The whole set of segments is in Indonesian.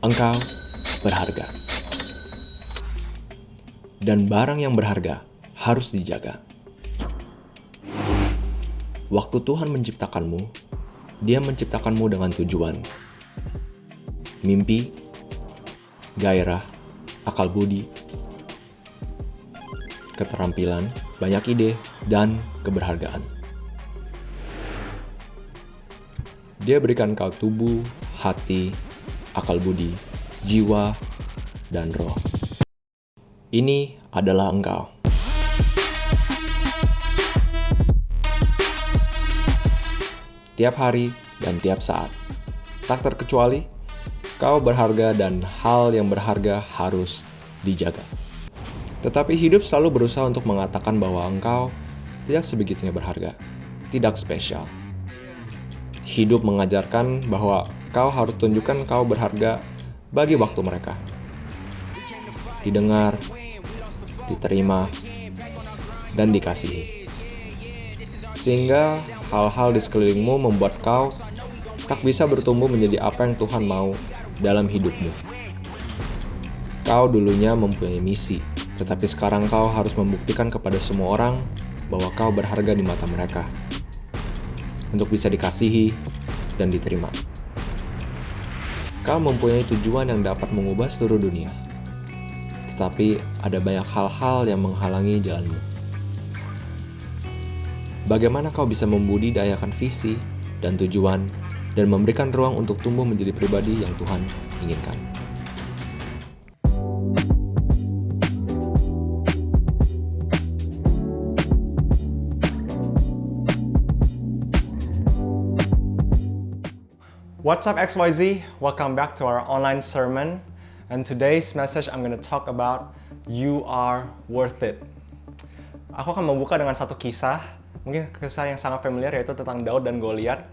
Engkau berharga. Dan barang yang berharga harus dijaga. Waktu Tuhan menciptakanmu, Dia menciptakanmu dengan tujuan. Mimpi, gairah, akal budi, keterampilan, banyak ide, dan keberhargaan. Dia berikan kau tubuh, hati, akal budi, jiwa, dan roh. Ini adalah engkau. Tiap hari dan tiap saat, tak terkecuali, kau berharga dan hal yang berharga harus dijaga. Tetapi hidup selalu berusaha untuk mengatakan bahwa engkau tidak sebegitunya berharga, tidak spesial. Hidup mengajarkan bahwa kau harus tunjukkan kau berharga bagi waktu mereka. Didengar, diterima, dan dikasihi. Sehingga hal-hal di sekelilingmu membuat kau tak bisa bertumbuh menjadi apa yang Tuhan mau dalam hidupmu. Kau dulunya mempunyai misi, tetapi sekarang kau harus membuktikan kepada semua orang bahwa kau berharga di mata mereka, untuk bisa dikasihi dan diterima. Kau mempunyai tujuan yang dapat mengubah seluruh dunia, tetapi ada banyak hal-hal yang menghalangi jalanmu. Bagaimana kau bisa membudidayakan visi dan tujuan dan memberikan ruang untuk tumbuh menjadi pribadi yang Tuhan inginkan? What's up XYZ? Welcome back to our online sermon. And today's message I'm going to talk about you are worth it. Aku akan membuka dengan satu kisah, mungkin kisah yang sangat familiar, yaitu tentang Daud dan Goliat.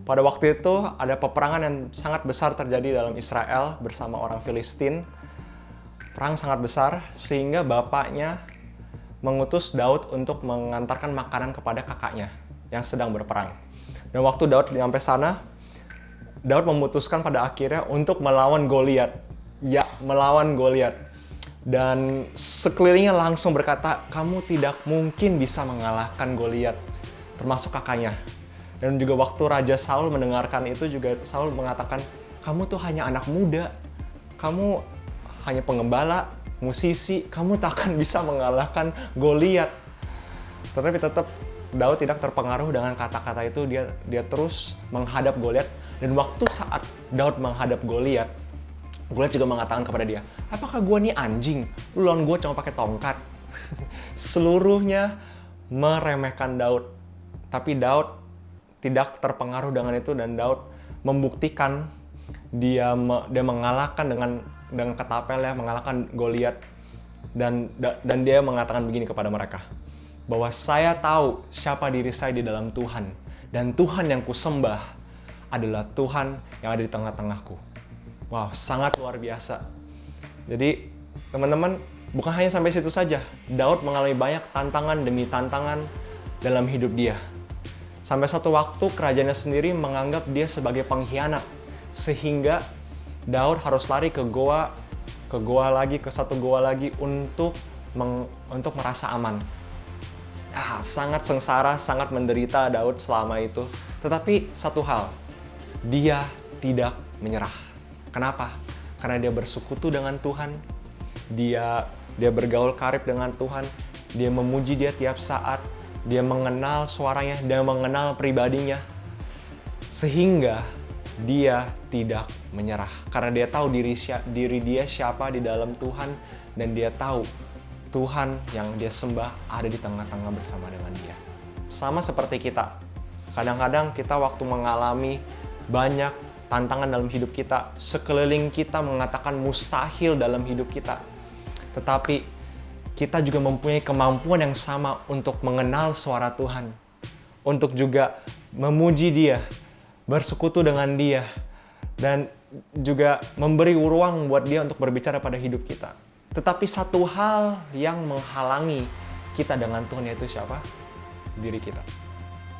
Pada waktu itu ada peperangan yang sangat besar terjadi dalam Israel bersama orang Filistin. Perang sangat besar sehingga bapaknya mengutus Daud untuk mengantarkan makanan kepada kakaknya yang sedang berperang. Dan waktu Daud sampai sana, Daud memutuskan pada akhirnya untuk melawan Goliat. Ya, melawan Goliat. Dan sekelilingnya langsung berkata, kamu tidak mungkin bisa mengalahkan Goliat, termasuk kakaknya. Dan juga waktu Raja Saul mendengarkan itu juga Saul mengatakan, kamu tuh hanya anak muda, kamu hanya pengembala, musisi, kamu tak akan bisa mengalahkan Goliat. Tetapi tetap Daud tidak terpengaruh dengan kata-kata itu, dia terus menghadap Goliat. Dan waktu saat Daud menghadap Goliat, Goliat juga mengatakan kepada dia, apakah gue nih anjing? Lu lawan gue cuma pakai tongkat. Seluruhnya meremehkan Daud. Tapi Daud tidak terpengaruh dengan itu dan Daud membuktikan dia mengalahkan dengan ketapelnya, mengalahkan Goliat. Dan dia mengatakan begini kepada mereka, bahwa saya tahu siapa diri saya di dalam Tuhan. Dan Tuhan yang kusembah adalah Tuhan yang ada di tengah-tengahku. Wow, sangat luar biasa. Jadi, teman-teman, bukan hanya sampai situ saja. Daud mengalami banyak tantangan demi tantangan dalam hidup dia. Sampai satu waktu, kerajaannya sendiri menganggap dia sebagai pengkhianat. Sehingga Daud harus lari ke satu goa lagi untuk merasa aman. Sangat sengsara, sangat menderita Daud selama itu. Tetapi satu hal, dia tidak menyerah. Kenapa? Karena dia bersekutu dengan Tuhan, dia bergaul karib dengan Tuhan, dia memuji dia tiap saat, dia mengenal suaranya, dia mengenal pribadinya, sehingga dia tidak menyerah. Karena dia tahu diri dia siapa di dalam Tuhan, dan dia tahu Tuhan yang dia sembah ada di tengah-tengah bersama dengan dia. Sama seperti kita. Kadang-kadang kita waktu mengalami banyak tantangan dalam hidup kita, sekeliling kita mengatakan mustahil dalam hidup kita. Tetapi kita juga mempunyai kemampuan yang sama untuk mengenal suara Tuhan, untuk juga memuji Dia, bersekutu dengan Dia, dan juga memberi ruang buat Dia untuk berbicara pada hidup kita. Tetapi satu hal yang menghalangi kita dengan Tuhan, yaitu siapa? Diri kita.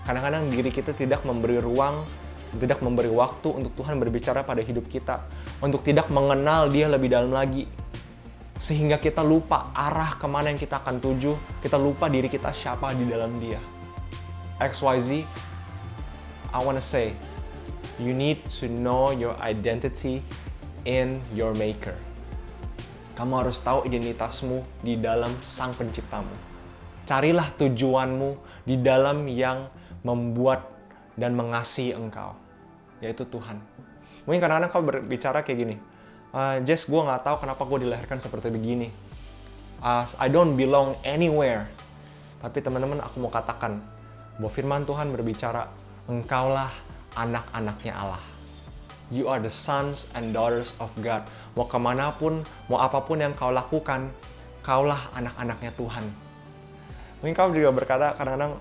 Kadang-kadang diri kita tidak memberi ruang tidak memberi waktu untuk Tuhan berbicara pada hidup kita, untuk tidak mengenal Dia lebih dalam lagi, sehingga kita lupa arah kemana yang kita akan tuju, kita lupa diri kita siapa di dalam Dia. XYZ, I wanna say, you need to know your identity in your Maker. Kamu harus tahu identitasmu di dalam Sang Penciptamu. Carilah tujuanmu di dalam yang membuat dan mengasihi engkau, yaitu Tuhan. Mungkin kadang-kadang kau berbicara kayak gini, Jess, gue gak tahu kenapa gue dilahirkan seperti begini. I don't belong anywhere. Tapi teman-teman, aku mau katakan bahwa firman Tuhan berbicara, engkaulah anak-anaknya Allah. You are the sons and daughters of God. Mau kemanapun, mau apapun yang kau lakukan, kaulah anak-anaknya Tuhan. Mungkin kau juga berkata kadang-kadang,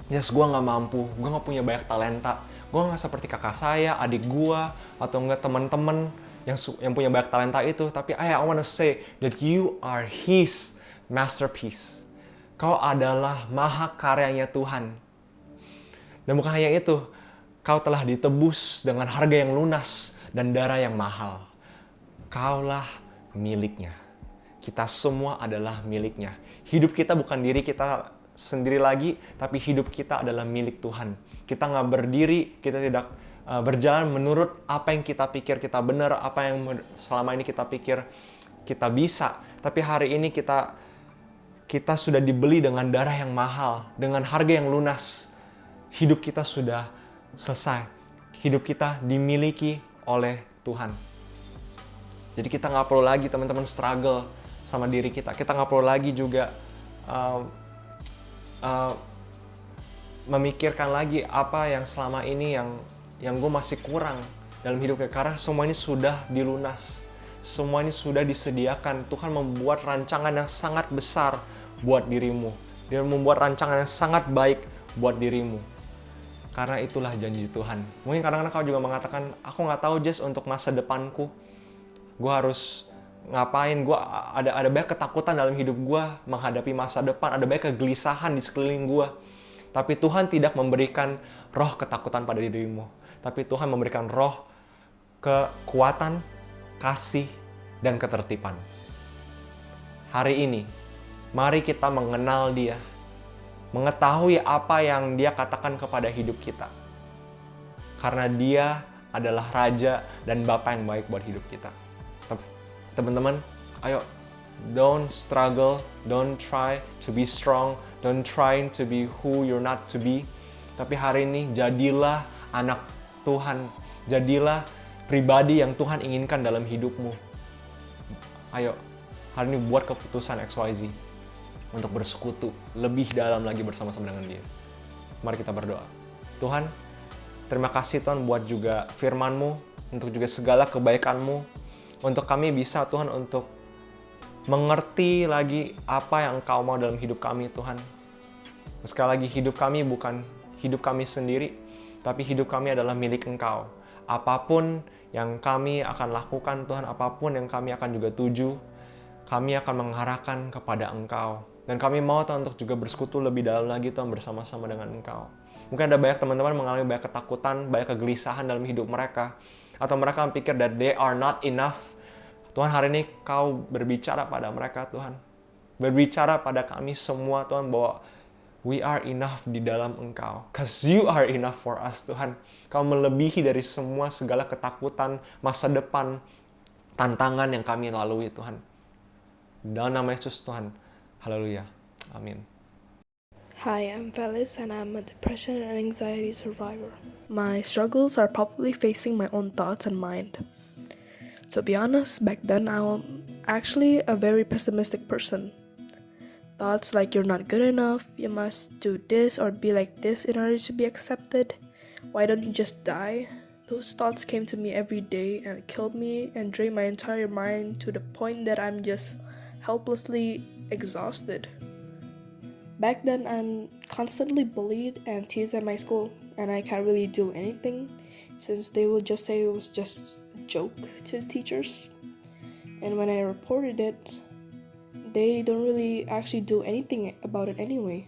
Yes, gue gak mampu, gue gak punya banyak talenta. Gue gak seperti kakak saya, adik gue, atau enggak teman-teman yang punya banyak talenta itu. Tapi I wanna say that you are His masterpiece. Kau adalah maha karyanya Tuhan. Dan bukan hanya itu, kau telah ditebus dengan harga yang lunas dan darah yang mahal. Kaulah miliknya. Kita semua adalah miliknya. Hidup kita bukan diri kita sendiri lagi, tapi hidup kita adalah milik Tuhan. Kita nggak berdiri, kita tidak berjalan menurut apa yang kita pikir kita benar, apa yang selama ini kita pikir kita bisa. Tapi hari ini kita sudah dibeli dengan darah yang mahal, dengan harga yang lunas. Hidup kita sudah selesai. Hidup kita dimiliki oleh Tuhan. Jadi kita nggak perlu lagi teman-teman struggle sama diri kita. Kita nggak perlu lagi juga memikirkan lagi apa yang selama ini yang gue masih kurang dalam hidupnya. Karena semua ini sudah dilunas. Semua ini sudah disediakan. Tuhan membuat rancangan yang sangat besar buat dirimu. Dia membuat rancangan yang sangat baik buat dirimu. Karena itulah janji Tuhan. Mungkin kadang-kadang kau juga mengatakan, aku nggak tahu Jess untuk masa depanku. Gue harus ngapain? Gue ada banyak ketakutan dalam hidup gue menghadapi masa depan. Ada banyak kegelisahan di sekeliling gue. Tapi Tuhan tidak memberikan roh ketakutan pada dirimu. Tapi Tuhan memberikan roh kekuatan, kasih, dan ketertiban. Hari ini, mari kita mengenal Dia. Mengetahui apa yang Dia katakan kepada hidup kita. Karena Dia adalah Raja dan Bapa yang baik buat hidup kita. Teman-teman, ayo, don't struggle, don't try to be strong, don't try to be who you're not to be. Tapi hari ini jadilah anak Tuhan, jadilah pribadi yang Tuhan inginkan dalam hidupmu. Ayo, hari ini buat keputusan XYZ untuk bersekutu lebih dalam lagi bersama-sama dengan Dia. Mari kita berdoa. Tuhan, terima kasih Tuhan buat juga firman-Mu, untuk juga segala kebaikan-Mu, untuk kami bisa Tuhan untuk mengerti lagi apa yang Engkau mau dalam hidup kami Tuhan. Sekali lagi, hidup kami bukan hidup kami sendiri, tapi hidup kami adalah milik Engkau. Apapun yang kami akan lakukan Tuhan, apapun yang kami akan juga tuju, kami akan mengarahkan kepada Engkau. Dan kami mau Tuhan untuk juga bersekutu lebih dalam lagi Tuhan bersama-sama dengan Engkau. Mungkin ada banyak teman-teman mengalami banyak ketakutan, banyak kegelisahan dalam hidup mereka. Atau mereka pikir that they are not enough. Tuhan, hari ini Kau berbicara pada mereka Tuhan. Berbicara pada kami semua Tuhan bahwa we are enough di dalam Engkau. Because you are enough for us Tuhan. Kau melebihi dari semua segala ketakutan, masa depan, tantangan yang kami lalui Tuhan. Dalam nama Yesus Tuhan. Haleluya. Amin. Hi, I'm Felis and I'm a depression and anxiety survivor. My struggles are probably facing my own thoughts and mind. To be honest, back then I'm actually a very pessimistic person. Thoughts like you're not good enough, you must do this or be like this in order to be accepted. Why don't you just die? Those thoughts came to me every day and killed me and drained my entire mind to the point that I'm just helplessly exhausted. Back then, I'm constantly bullied and teased at my school, and I can't really do anything since they would just say it was just a joke to the teachers. And when I reported it, they don't really actually do anything about it anyway.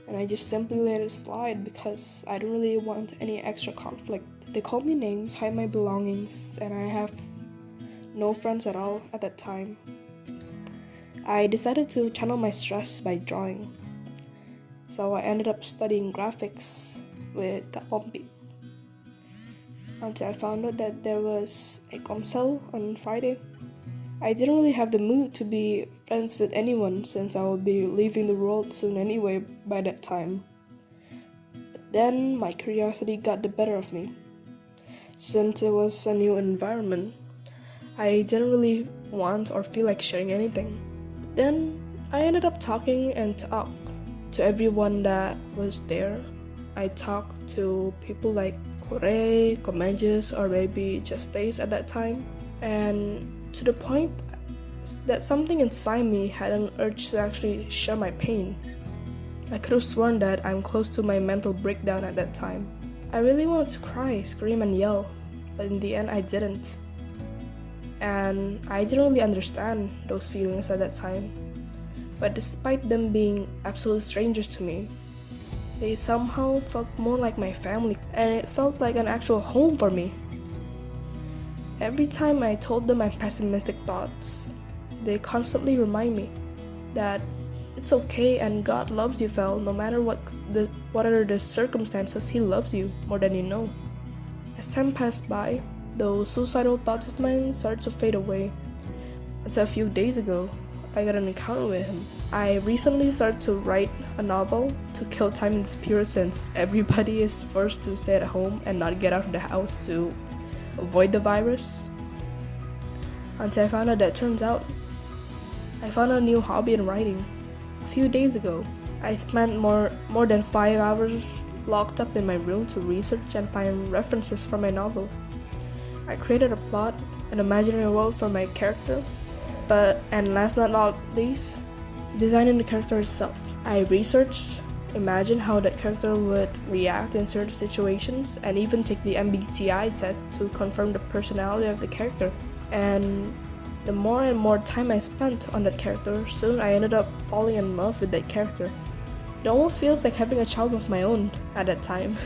and I just simply let it slide because I don't really want any extra conflict. They called me names, hide my belongings, and I have no friends at all at that time. I decided to channel my stress by drawing. So I ended up studying graphics with Kak Pompi. Until I found out that there was a Comcel on Friday. I didn't really have the mood to be friends with anyone since I will be leaving the world soon anyway by that time. But then my curiosity got the better of me. Since it was a new environment, I didn't really want or feel like sharing anything. Then I ended up talking and talked to everyone that was there. I talked to people like Kore, Komenges, or maybe just Days at that time, and to the point that something inside me had an urge to actually share my pain. I could have sworn that I'm close to my mental breakdown at that time. I really wanted to cry, scream, and yell, but in the end I didn't. And I didn't really understand those feelings at that time. But despite them being absolute strangers to me, they somehow felt more like my family, and it felt like an actual home for me. Every time I told them my pessimistic thoughts, they constantly remind me that it's okay and God loves you, Fel. No matter what are the circumstances, He loves you more than you know. As time passed by, those suicidal thoughts of mine started to fade away. Until a few days ago, I got an encounter with Him. I recently started to write a novel to kill time in the spirit since everybody is forced to stay at home and not get out of the house to avoid the virus. Until I found out that turns out I found a new hobby in writing. A few days ago, I spent more than 5 hours locked up in my room to research and find references for my novel. I created a plot, an imaginary world for my character, and last but not least, designing the character itself. I researched, imagined how that character would react in certain situations, and even take the MBTI test to confirm the personality of the character. And the more and more time I spent on that character, soon I ended up falling in love with that character. It almost feels like having a child of my own at that time.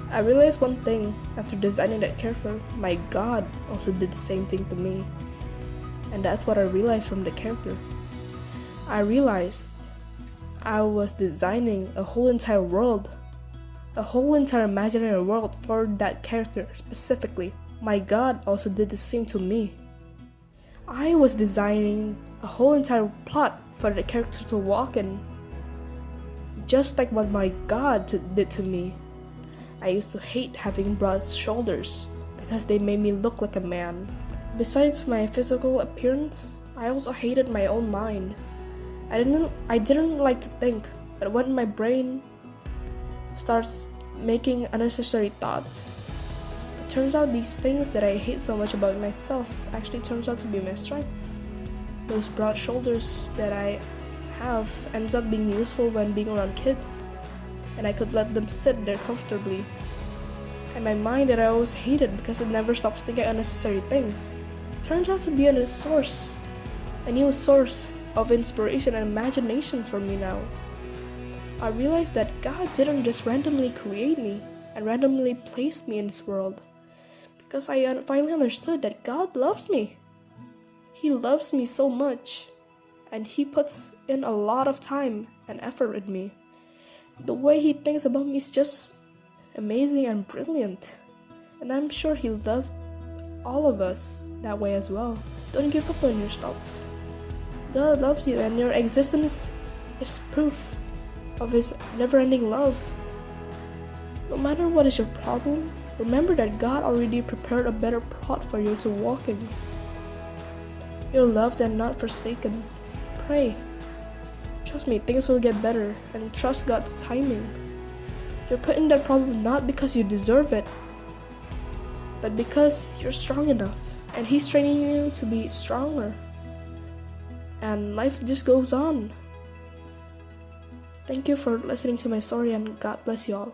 I realized one thing after designing that character: my God also did the same thing to me. And that's what I realized from the character. I realized I was designing a whole entire world, a whole entire imaginary world for that character specifically. My God also did the same to me. I was designing a whole entire plot for the character to walk in, just like what my God did to me. I used to hate having broad shoulders because they made me look like a man. Besides my physical appearance, I also hated my own mind. I didn't like to think, but when my brain starts making unnecessary thoughts, it turns out these things that I hate so much about myself actually turns out to be my strength. Those broad shoulders that I have ends up being useful when being around kids, and I could let them sit there comfortably. And my mind that I always hated because it never stops thinking unnecessary things turns out to be a new source of inspiration and imagination for me now. I realized that God didn't just randomly create me and randomly place me in this world, because I finally understood that God loves me. He loves me so much, and He puts in a lot of time and effort in me. The way He thinks about me is just amazing and brilliant, and I'm sure He loved all of us that way as well. Don't give up on yourself. God loves you, and your existence is proof of His never-ending love. No matter what is your problem, remember that God already prepared a better plot for you to walk in. You're loved and not forsaken. Pray. Trust me, things will get better, and trust God's timing. You're put in that problem not because you deserve it, but because you're strong enough, and He's training you to be stronger. And life just goes on. Thank you for listening to my story, and God bless you all.